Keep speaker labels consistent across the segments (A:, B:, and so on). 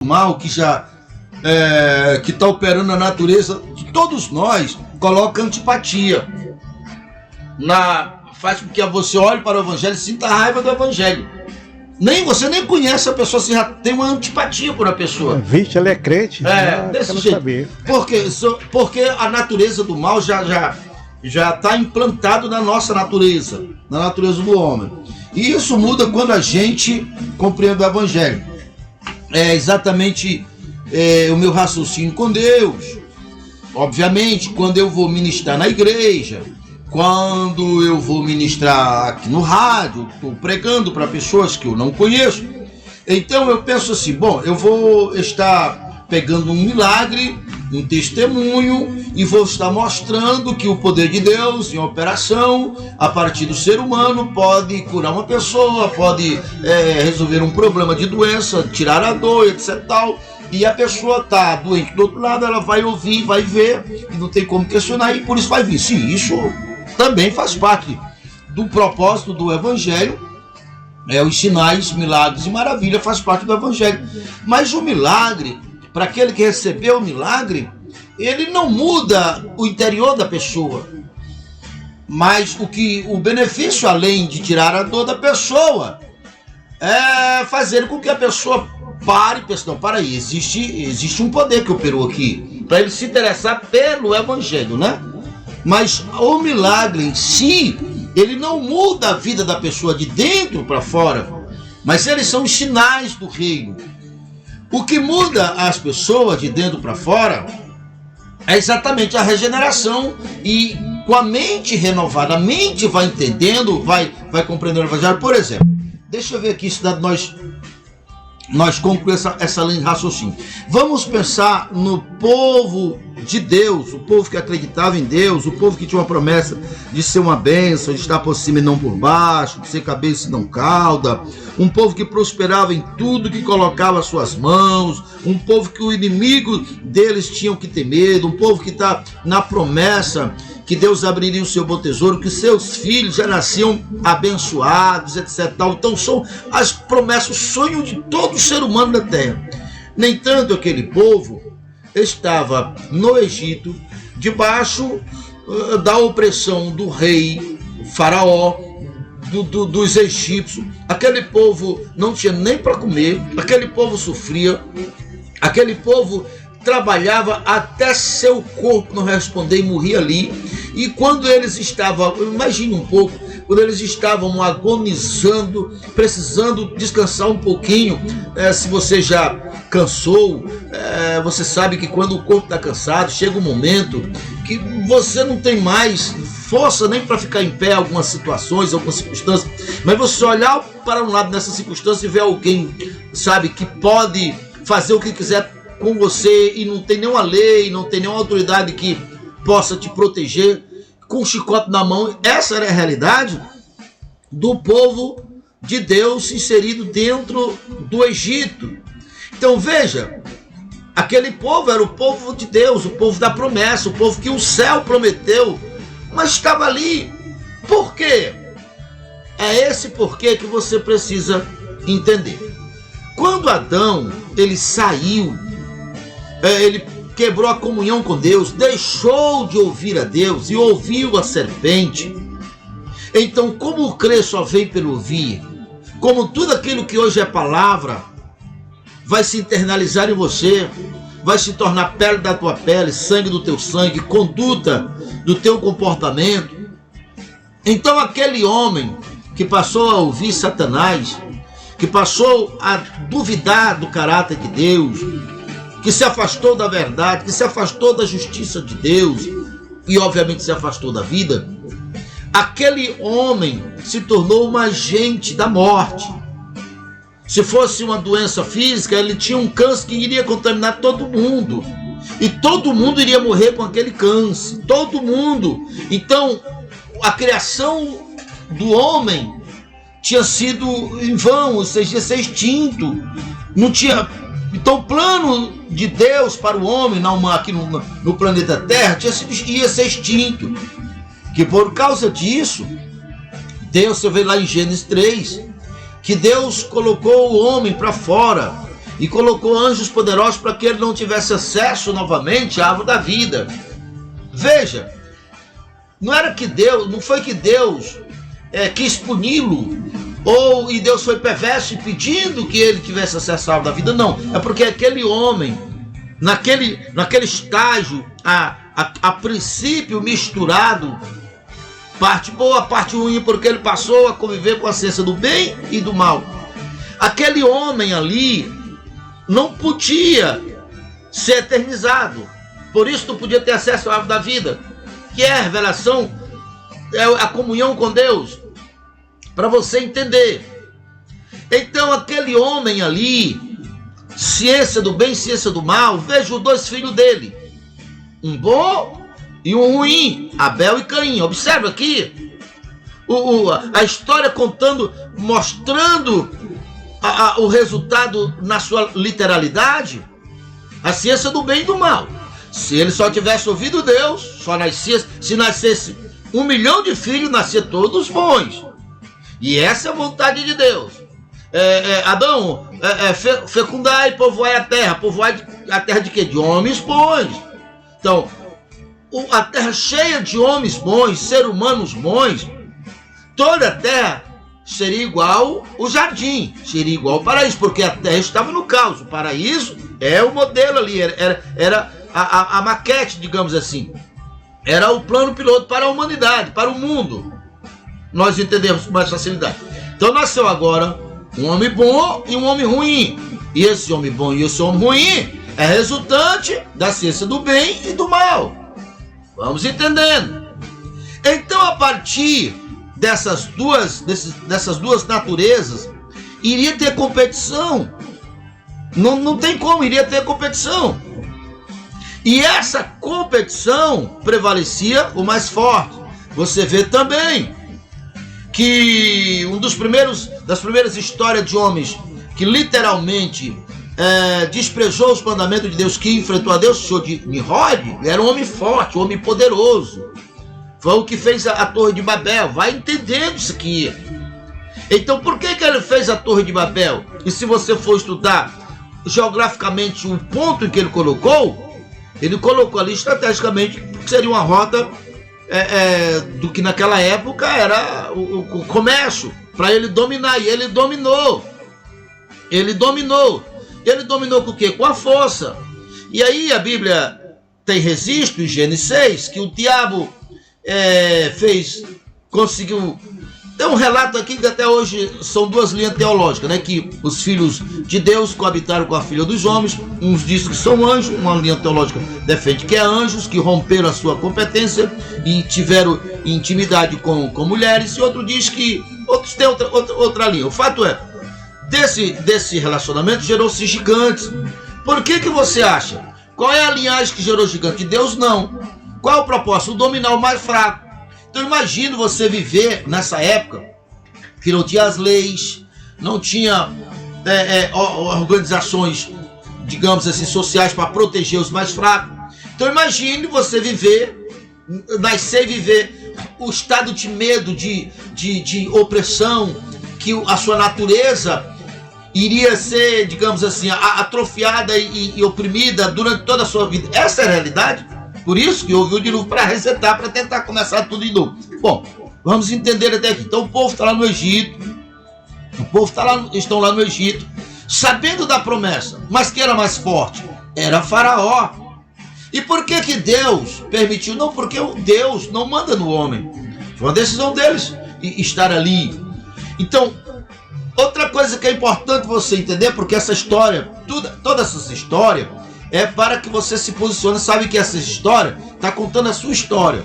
A: mal que já que está operando na natureza de todos nós, coloca antipatia. Faz com que você olhe para o evangelho e sinta a raiva do evangelho. Você nem conhece a pessoa, você já tem uma antipatia por a pessoa.
B: Vixe, ela é crente?
A: Desse jeito. Saber. Porque a natureza do mal já está implantado na nossa natureza, na natureza do homem. E isso muda quando a gente compreende o evangelho. É exatamente o meu raciocínio com Deus. Obviamente, quando eu vou ministrar na igreja, quando eu vou ministrar aqui no rádio, estou pregando para pessoas que eu não conheço, então eu penso assim, eu vou estar pegando um milagre, um testemunho, e vou estar mostrando que o poder de Deus em operação, a partir do ser humano, pode curar uma pessoa, pode resolver um problema de doença, tirar a dor, etc. tal. E a pessoa está doente do outro lado, ela vai ouvir, vai ver, e não tem como questionar, e por isso vai vir. Sim, isso também faz parte do propósito do evangelho. Os sinais, milagres e maravilha faz parte do evangelho. Mas o milagre, para aquele que recebeu o milagre, ele não muda o interior da pessoa. Mas o benefício, além de tirar a dor da pessoa, é fazer com que a pessoa pare e pense, não, para aí, existe um poder que operou aqui, para ele se interessar pelo evangelho, né? Mas o milagre em si, ele não muda a vida da pessoa de dentro para fora, mas eles são os sinais do reino. O que muda as pessoas de dentro para fora é exatamente a regeneração, e com a mente renovada, a mente vai entendendo, vai compreendendo o evangelho. Por exemplo, deixa eu ver aqui se nós concluímos essa linha de raciocínio. Vamos pensar no povo de Deus, o povo que acreditava em Deus, o povo que tinha uma promessa de ser uma bênção, de estar por cima e não por baixo, de ser cabeça e não cauda, um povo que prosperava em tudo que colocava as suas mãos, um povo que o inimigo deles tinham que ter medo, um povo que está na promessa que Deus abriria o seu bom tesouro, que seus filhos já nasciam abençoados, etc. Então são as promessas, o sonho de todo ser humano da terra. No entanto, aquele povo estava no Egito, debaixo da opressão do rei Faraó, dos egípcios. Aquele povo não tinha nem para comer, aquele povo sofria, aquele povo trabalhava até seu corpo não responder e morria ali. E quando eles estavam, imagine um pouco, quando eles estavam agonizando, precisando descansar um pouquinho, se você já cansou, você sabe que quando o corpo está cansado, chega um momento que você não tem mais força nem para ficar em pé em algumas situações, algumas circunstâncias, mas você olhar para um lado nessa circunstância e ver alguém, sabe, que pode fazer o que quiser com você e não tem nenhuma lei, não tem nenhuma autoridade que possa te proteger, com um chicote na mão. Essa era a realidade do povo de Deus inserido dentro do Egito. Então veja, aquele povo era o povo de Deus, o povo da promessa, o povo que o céu prometeu, mas estava ali. Por quê? É esse porquê que você precisa entender. Quando Adão ele saiu, ele quebrou a comunhão com Deus, deixou de ouvir a Deus e ouviu a serpente. Então, como o crer só vem pelo ouvir, como tudo aquilo que hoje é palavra vai se internalizar em você, vai se tornar pele da tua pele, sangue do teu sangue, conduta do teu comportamento. Então aquele homem que passou a ouvir Satanás, que passou a duvidar do caráter de Deus, que se afastou da verdade, que se afastou da justiça de Deus e obviamente se afastou da vida, aquele homem se tornou um agente da morte. Se fosse uma doença física, ele tinha um câncer que iria contaminar todo mundo, e todo mundo iria morrer com aquele câncer, todo mundo. Então a criação do homem tinha sido em vão, ou seja, ia ser extinto. Não tinha. Então o plano de Deus para o homem aqui no planeta Terra ia ser extinto. Que por causa disso, Deus, você vê lá em Gênesis 3, que Deus colocou o homem para fora e colocou anjos poderosos para que ele não tivesse acesso novamente à árvore da vida. Veja, não foi que Deus quis puni-lo, e Deus foi perverso pedindo que ele tivesse acesso à árvore da vida. Não, é porque aquele homem, naquele estágio, a princípio misturado, parte boa, parte ruim, porque ele passou a conviver com a ciência do bem e do mal. Aquele homem ali não podia ser eternizado, por isso não podia ter acesso à árvore da vida, que é a revelação, é a comunhão com Deus, para você entender. Então aquele homem ali, ciência do bem, ciência do mal, veja os dois filhos dele, um bom e um ruim, Abel e Caim. Observe aqui a história mostrando o resultado na sua literalidade, a ciência do bem e do mal. Se ele só tivesse ouvido Deus, se nascesse 1 milhão de filhos, nascer todos bons. E essa é a vontade de Deus. Adão, fecundai e povoai a terra. Povoai a terra de quê? De homens bons. Então, a terra cheia de homens bons, seres humanos bons, toda a terra seria igual o jardim, seria igual ao paraíso, porque a terra estava no caos. O paraíso é o modelo ali, era a maquete, digamos assim. Era o plano piloto para a humanidade, para o mundo. Nós entendemos com mais facilidade. Então nasceu agora um homem bom e um homem ruim. E esse homem bom e esse homem ruim é resultante da ciência do bem e do mal. Vamos entendendo. Então, a partir dessas duas naturezas, iria ter competição. Não tem como, iria ter competição. E essa competição prevalecia o mais forte. Você vê também que das primeiras histórias de homens que literalmente desprezou os mandamentos de Deus, que enfrentou a Deus, o senhor de Nimrod, era um homem forte, um homem poderoso. Foi o que fez a Torre de Babel. Vai entendendo isso aqui. Então, por que ele fez a Torre de Babel? E se você for estudar geograficamente o ponto em que ele colocou ali estrategicamente, porque seria uma rota do que naquela época era o comércio, para ele dominar. E ele dominou. Ele dominou com o quê? Com a força. E aí a Bíblia tem registro em Gênesis 6 que o diabo conseguiu. Tem um relato aqui que até hoje são duas linhas teológicas, né? Que os filhos de Deus coabitaram com a filha dos homens. Uns dizem que são anjos, uma linha teológica defende que é anjos que romperam a sua competência e tiveram intimidade com mulheres, e outros têm outra linha. O fato é, desse relacionamento gerou-se gigantes. Por que você acha? Qual é a linhagem que gerou gigante? Deus não. Qual é o propósito? Dominar o mais fraco. Então imagine você viver nessa época que não tinha as leis, não tinha organizações, digamos assim, sociais para proteger os mais fracos. Então imagine você nascer e viver o estado de medo, de opressão, que a sua natureza iria ser, digamos assim, atrofiada e oprimida durante toda a sua vida. Essa é a realidade. Por isso que houve o dilúvio, para resetar, para tentar começar tudo de novo. Bom, vamos entender até aqui. Então o povo está lá no Egito. Estão lá no Egito, sabendo da promessa. Mas quem era mais forte? Era Faraó. E por que Deus permitiu? Não, porque Deus não manda no homem. Foi uma decisão deles estar ali. Então, outra coisa que é importante você entender, porque essa história, toda essa história, é para que você se posicione. Sabe que essa história está contando a sua história.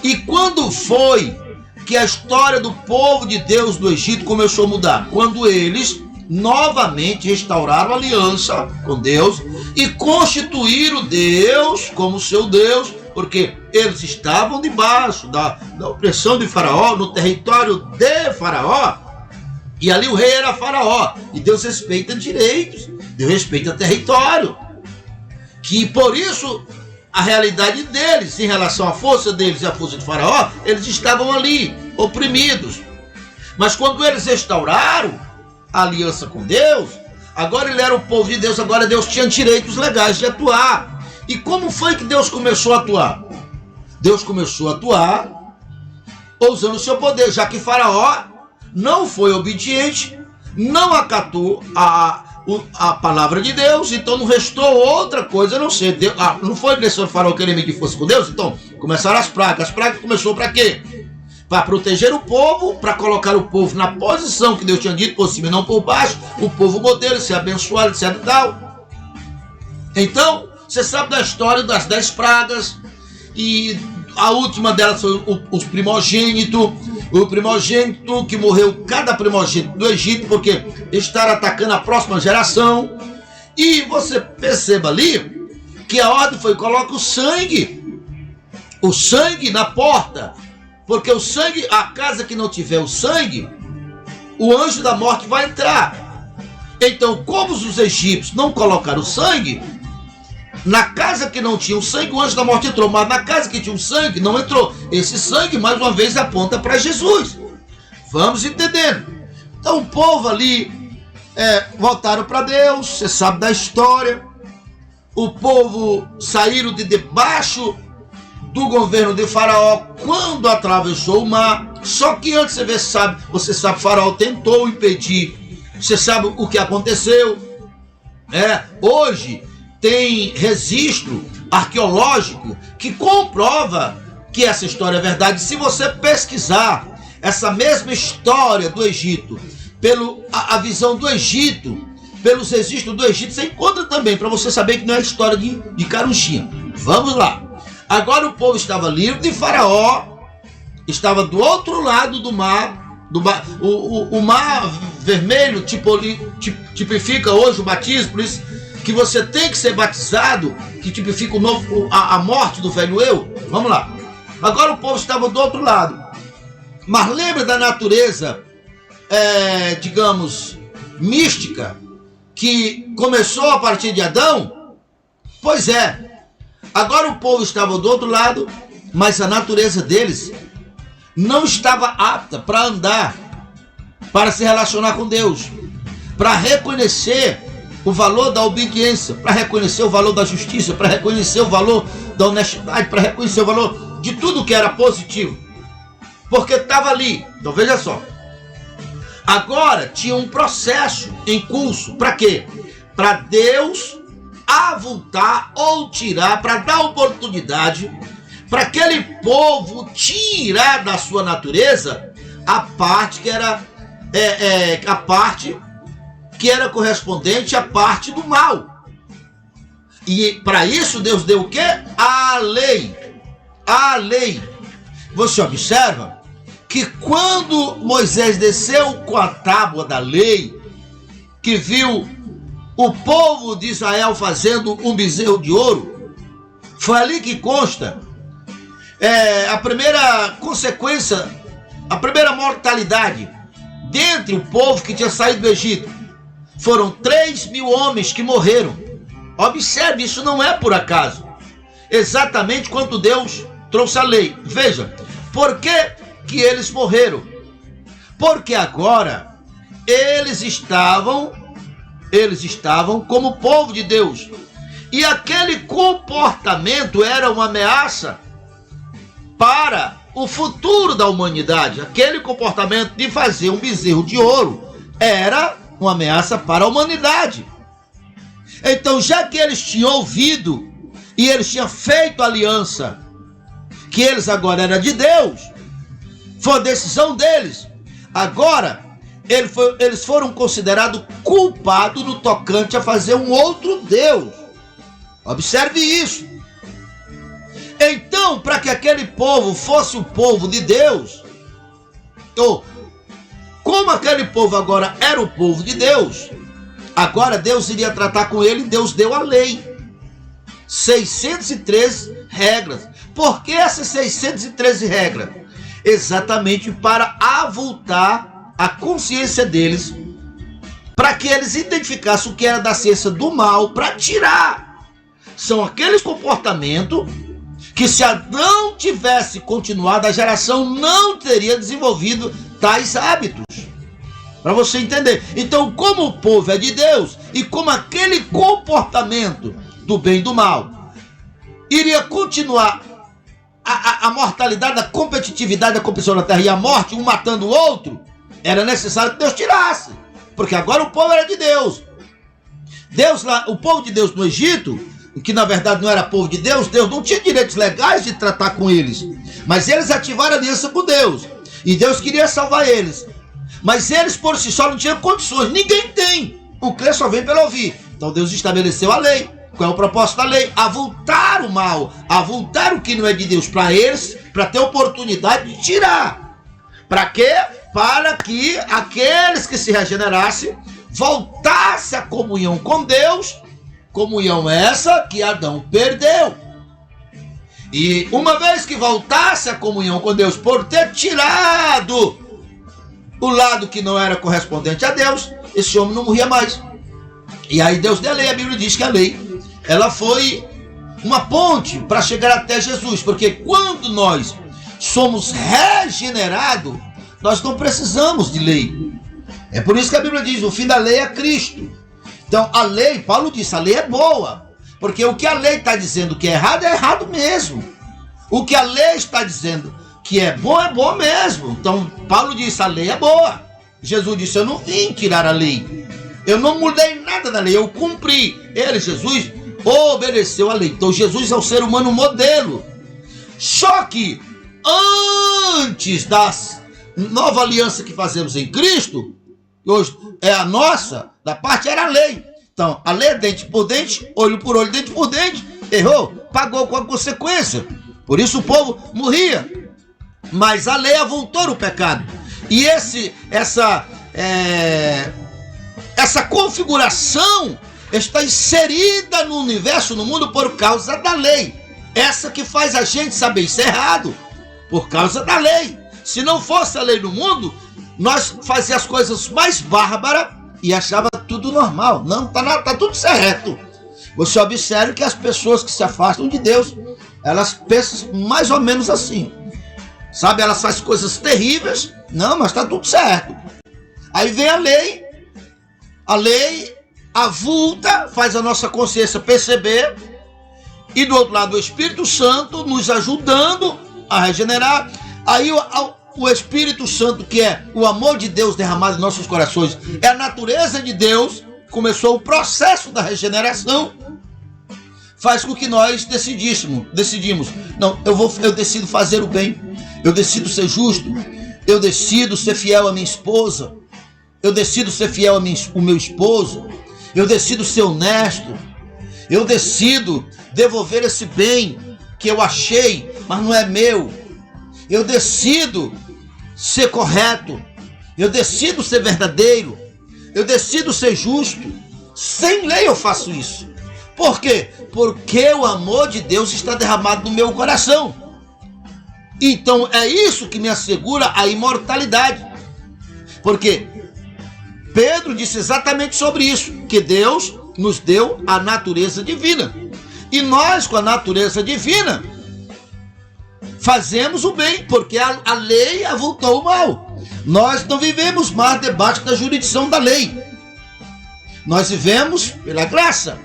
A: E quando foi que a história do povo de Deus do Egito começou a mudar? Quando eles novamente restauraram a aliança com Deus e constituíram Deus como seu Deus, porque eles estavam debaixo da opressão de Faraó, no território de Faraó, e ali o rei era Faraó. E Deus respeita direitos, Deus respeita território. Que por isso a realidade deles, em relação à força deles e à força de Faraó, eles estavam ali, oprimidos. Mas quando eles restauraram a aliança com Deus, Agora ele era o povo de Deus, agora Deus tinha direitos legais de atuar. E como foi que Deus começou a atuar? Deus começou a atuar usando o seu poder, já que Faraó não foi obediente, não acatou a palavra de Deus, então não restou outra coisa a não ser Deus. Não foi direção de Faraó querer que fosse com Deus? Então começaram as pragas. As pragas começou para quê? Para proteger o povo, para colocar o povo na posição que Deus tinha dito, por cima e não por baixo, o povo modelo, ser abençoado, etc e tal. Então, você sabe da história das 10 pragas, e a última delas foi os primogênitos. O primogênito que morreu, cada primogênito do Egito, porque estar atacando a próxima geração. E você perceba ali que a ordem foi: coloca o sangue na porta, porque o sangue, a casa que não tiver o sangue, o anjo da morte vai entrar. Então, como os egípcios não colocaram o sangue, na casa que não tinha o sangue, o anjo da morte entrou, mas na casa que tinha o sangue, não entrou. Esse sangue, mais uma vez, aponta para Jesus. Vamos entendendo. Então, o povo ali voltaram para Deus, você sabe da história. O povo saíram de debaixo do governo de Faraó quando atravessou o mar. Só que antes você sabe, Faraó tentou impedir. Você sabe o que aconteceu. Hoje tem registro arqueológico que comprova que essa história é verdade. Se você pesquisar essa mesma história do Egito, a visão do Egito, pelos registros do Egito, você encontra também, para você saber que não é história de carochinha. Vamos lá. Agora o povo estava livre de Faraó, estava do outro lado do mar. O mar vermelho tipifica hoje o batismo, por isso que você tem que ser batizado, que tipifica a morte do velho eu. Vamos lá. Agora o povo estava do outro lado. Mas lembra da natureza, digamos, mística, que começou a partir de Adão? Pois é. Agora o povo estava do outro lado, mas a natureza deles não estava apta para andar, para se relacionar com Deus, para reconhecer o valor da obediência, para reconhecer o valor da justiça, para reconhecer o valor da honestidade, para reconhecer o valor de tudo que era positivo, porque estava ali. Então veja só, agora tinha um processo em curso. Para quê? Para Deus avultar ou tirar, para dar oportunidade para aquele povo tirar da sua natureza a parte que era correspondente à parte do mal. E para isso Deus deu o quê? A lei. A lei. Você observa que quando Moisés desceu com a tábua da lei, que viu o povo de Israel fazendo um bezerro de ouro, foi ali que consta a primeira consequência, a primeira mortalidade dentre o povo que tinha saído do Egito. Foram 3.000 homens que morreram. Observe, isso não é por acaso. Exatamente quando Deus trouxe a lei. Veja, por que eles morreram? Porque agora eles estavam como povo de Deus. E aquele comportamento era uma ameaça para o futuro da humanidade. Aquele comportamento de fazer um bezerro de ouro era uma ameaça para a humanidade. Então, já que eles tinham ouvido e eles tinham feito aliança, que eles agora eram de Deus, foi a decisão deles. Agora, eles foram considerados culpados no tocante a fazer um outro Deus. Observe isso. Então, para que aquele povo fosse o povo de Deus, como aquele povo agora era o povo de Deus, agora Deus iria tratar com ele. Deus deu a lei, 613 regras. Por que essas 613 regras? Exatamente para avultar a consciência deles, para que eles identificassem o que era da ciência do mal, para tirar. São aqueles comportamentos que, se Adão tivesse continuado, a geração não teria desenvolvido tais hábitos. Para você entender. Então, como o povo é de Deus e como aquele comportamento do bem e do mal iria continuar a mortalidade, a competitividade da competição na terra e a morte, um matando o outro, era necessário que Deus tirasse. Porque agora o povo era de Deus. Deus lá, o povo de Deus no Egito, que na verdade não era povo de Deus, Deus não tinha direitos legais de tratar com eles. Mas eles ativaram a aliança com Deus. E Deus queria salvar eles. Mas eles por si só não tinham condições. Ninguém tem. O crer só vem pelo ouvir. Então Deus estabeleceu a lei. Qual é o propósito da lei? Avultar o mal. Avultar o que não é de Deus para eles, para ter oportunidade de tirar. Para quê? Para que aqueles que se regenerassem voltassem à comunhão com Deus. Comunhão essa que Adão perdeu. E uma vez que voltasse à comunhão com Deus por ter tirado o lado que não era correspondente a Deus, esse homem não morria mais. E aí Deus deu a lei. A Bíblia diz que a lei, ela foi uma ponte para chegar até Jesus, porque quando nós somos regenerados, nós não precisamos de lei. É por isso que a Bíblia diz, o fim da lei é Cristo. Então a lei, Paulo disse, a lei é boa, porque o que a lei está dizendo que é errado mesmo. O que a lei está dizendo que é bom mesmo. Então Paulo disse, a lei é boa. Jesus disse, eu não vim tirar a lei, eu não mudei nada da lei, eu cumpri. Ele, Jesus, obedeceu a lei. Então Jesus é o ser humano modelo. Só que antes da nova aliança que fazemos em Cristo, hoje é a nossa, da parte era a lei. Então a lei é dente por dente, olho por olho, dente por dente. Errou, pagou com a consequência. Por isso o povo morria. Mas a lei avultou o pecado. E essa configuração está inserida no universo, no mundo, por causa da lei. Essa que faz a gente saber isso é errado, por causa da lei. Se não fosse a lei no mundo, nós fazíamos as coisas mais bárbaras e achava tudo normal. Não, tá tudo certo. Você observa que as pessoas que se afastam de Deus, elas pensam mais ou menos assim. Sabe, elas fazem coisas terríveis, não, mas está tudo certo. Aí vem a lei avulta, faz a nossa consciência perceber, e do outro lado o Espírito Santo nos ajudando a regenerar. Aí o Espírito Santo, que é o amor de Deus derramado em nossos corações, é a natureza de Deus, começou o processo da regeneração, faz com que nós decidimos, não, eu decido fazer o bem, eu decido ser justo, eu decido ser fiel à minha esposa, eu decido ser fiel ao meu esposo, eu decido ser honesto, eu decido devolver esse bem que eu achei, mas não é meu, eu decido ser correto, eu decido ser verdadeiro, eu decido ser justo. Sem lei eu faço isso. Por quê? Porque o amor de Deus está derramado no meu coração. Então é isso que me assegura a imortalidade. Porque Pedro disse exatamente sobre isso, que Deus nos deu a natureza divina. E nós, com a natureza divina, fazemos o bem, porque a lei avultou o mal. Nós não vivemos mais debaixo da jurisdição da lei. Nós vivemos pela graça.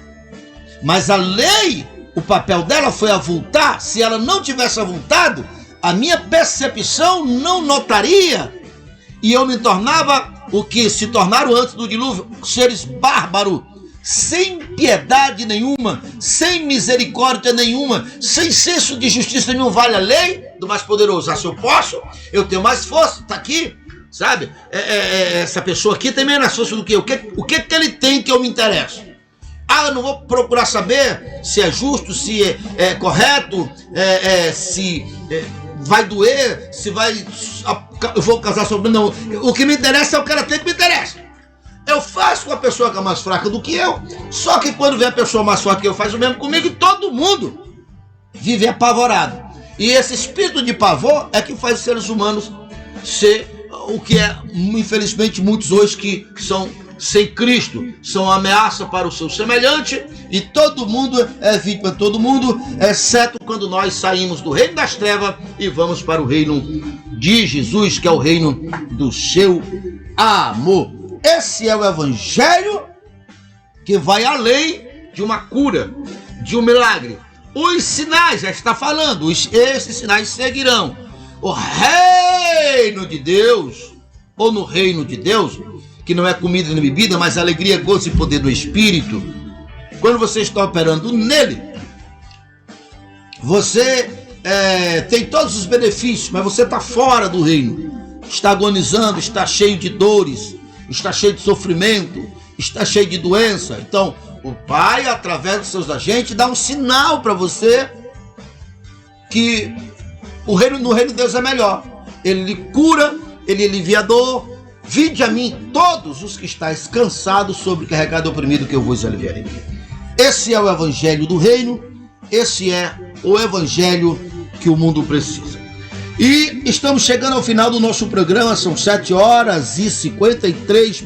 A: Mas a lei, o papel dela foi avultar. Se ela não tivesse avultado, a minha percepção não notaria. E eu me tornava o que se tornaram antes do dilúvio, seres bárbaros, sem piedade nenhuma, sem misericórdia nenhuma, sem senso de justiça nenhum. Vale a lei do mais poderoso. Ah, se eu posso, eu tenho mais força. Está aqui, sabe? Essa pessoa aqui tem menos força do que eu. O que ele tem que eu me interesso? Ah, eu não vou procurar saber se é justo, se é correto, se vai doer, se vai... Eu vou casar sobre... Não, o que me interessa é o que ela tem que me interessa. Eu faço com a pessoa que é mais fraca do que eu. Só que quando vem a pessoa mais forte que eu, faz o mesmo comigo, e todo mundo vive apavorado. E esse espírito de pavor é que faz os seres humanos ser o que é, infelizmente, muitos hoje que são sem Cristo, são ameaça para o seu semelhante, e todo mundo é vítima de todo mundo, exceto quando nós saímos do reino das trevas e vamos para o reino de Jesus, que é o reino do seu amor. Esse é o evangelho que vai além de uma cura, de um milagre. Os sinais, já está falando, esses sinais seguirão. O reino de Deus, ou no reino de Deus, que não é comida nem bebida, mas alegria, gozo e poder do Espírito. Quando você está operando nele, você tem todos os benefícios, mas você está fora do reino. Está agonizando, está cheio de dores, está cheio de sofrimento, está cheio de doença. Então, o Pai, através dos seus agentes, dá um sinal para você que no reino de Deus é melhor. Ele lhe cura, ele alivia a dor. Vinde a mim todos os que estáis cansados, sobrecarregados e oprimidos, que eu vos aliviarei. Esse é o evangelho do reino, esse é o evangelho que o mundo precisa. E estamos chegando ao final do nosso programa, são 7h53